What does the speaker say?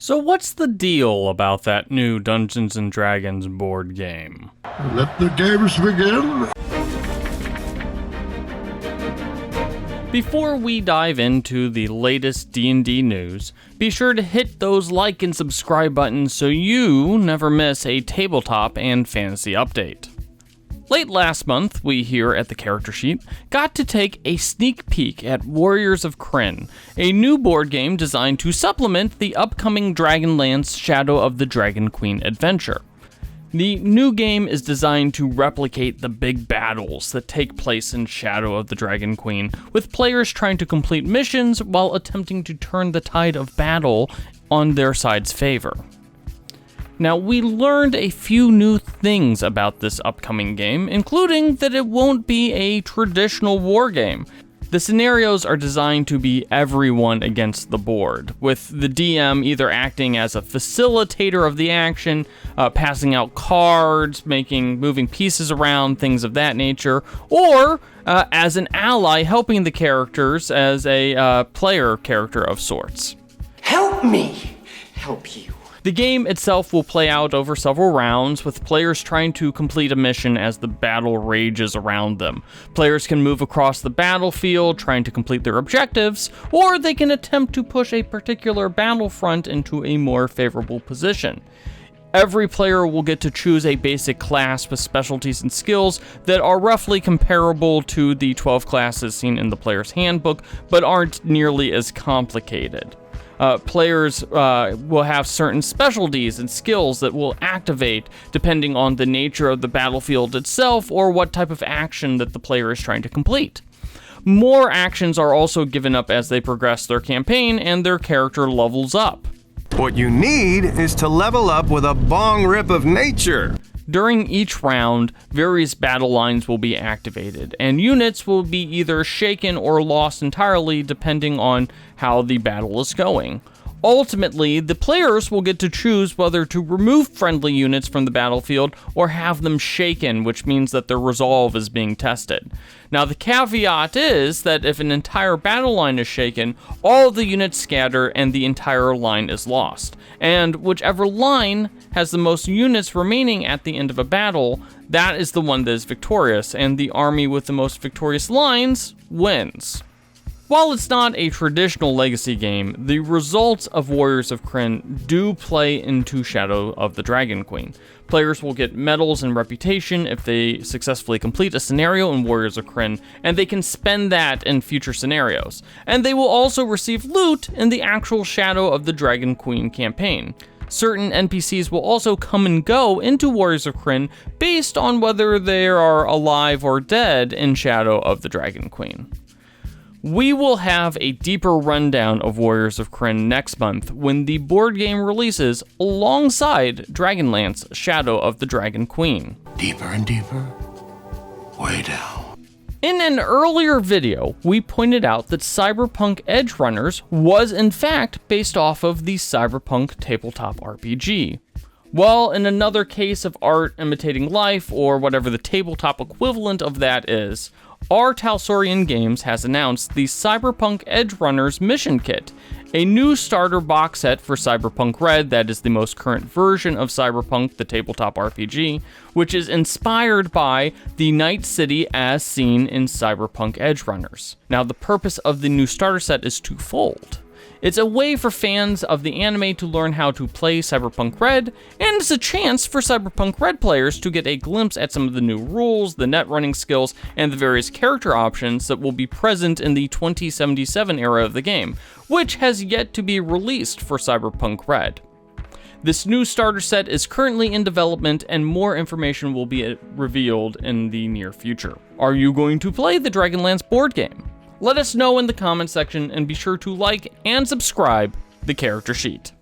So what's the deal about that new Dungeons & Dragons board game? Let the games begin! Before we dive into the latest D&D news, be sure to hit those like and subscribe buttons so you never miss a tabletop and fantasy update. Late last month, we here at the Character Sheet got to take a sneak peek at Warriors of Krynn, a new board game designed to supplement the upcoming Dragonlance Shadow of the Dragon Queen adventure. The new game is designed to replicate the big battles that take place in Shadow of the Dragon Queen, with players trying to complete missions while attempting to turn the tide of battle on their side's favor. Now, we learned a few new things about this upcoming game, including that it won't be a traditional war game. The scenarios are designed to be everyone against the board, with the DM either acting as a facilitator of the action, passing out cards, moving pieces around, things of that nature, or as an ally helping the characters as a player character of sorts. Help me help you. The game itself will play out over several rounds, with players trying to complete a mission as the battle rages around them. Players can move across the battlefield trying to complete their objectives, or they can attempt to push a particular battlefront into a more favorable position. Every player will get to choose a basic class with specialties and skills that are roughly comparable to the 12 classes seen in the player's handbook, but aren't nearly as complicated. Players will have certain specialties and skills that will activate depending on the nature of the battlefield itself or what type of action that the player is trying to complete. More actions are also given up as they progress their campaign and their character levels up. What you need is to level up with a bong rip of nature. During each round, various battle lines will be activated, and units will be either shaken or lost entirely depending on how the battle is going. Ultimately, the players will get to choose whether to remove friendly units from the battlefield or have them shaken, which means that their resolve is being tested. Now, the caveat is that if an entire battle line is shaken, all of the units scatter and the entire line is lost. And whichever line has the most units remaining at the end of a battle, that is the one that is victorious, and the army with the most victorious lines wins. While it's not a traditional legacy game, the results of Warriors of Krynn do play into Shadow of the Dragon Queen. Players will get medals and reputation if they successfully complete a scenario in Warriors of Krynn, and they can spend that in future scenarios. And they will also receive loot in the actual Shadow of the Dragon Queen campaign. Certain NPCs will also come and go into Warriors of Krynn based on whether they are alive or dead in Shadow of the Dragon Queen. We will have a deeper rundown of Warriors of Krynn next month when the board game releases alongside Dragonlance Shadow of the Dragon Queen. Deeper and deeper, way down. In an earlier video, we pointed out that Cyberpunk Edgerunners was in fact based off of the Cyberpunk tabletop RPG. Well, in another case of art imitating life, or whatever the tabletop equivalent of that is, R. Talsorian Games has announced the Cyberpunk Edgerunners Mission Kit, a new starter box set for Cyberpunk Red that is the most current version of Cyberpunk, the tabletop RPG, which is inspired by the Night City as seen in Cyberpunk Edgerunners. Now, the purpose of the new starter set is twofold. It's a way for fans of the anime to learn how to play Cyberpunk Red, and it's a chance for Cyberpunk Red players to get a glimpse at some of the new rules, the net running skills, and the various character options that will be present in the 2077 era of the game, which has yet to be released for Cyberpunk Red. This new starter set is currently in development, and more information will be revealed in the near future. Are you going to play the Dragonlance board game? Let us know in the comment section, and be sure to like and subscribe the Character Sheet.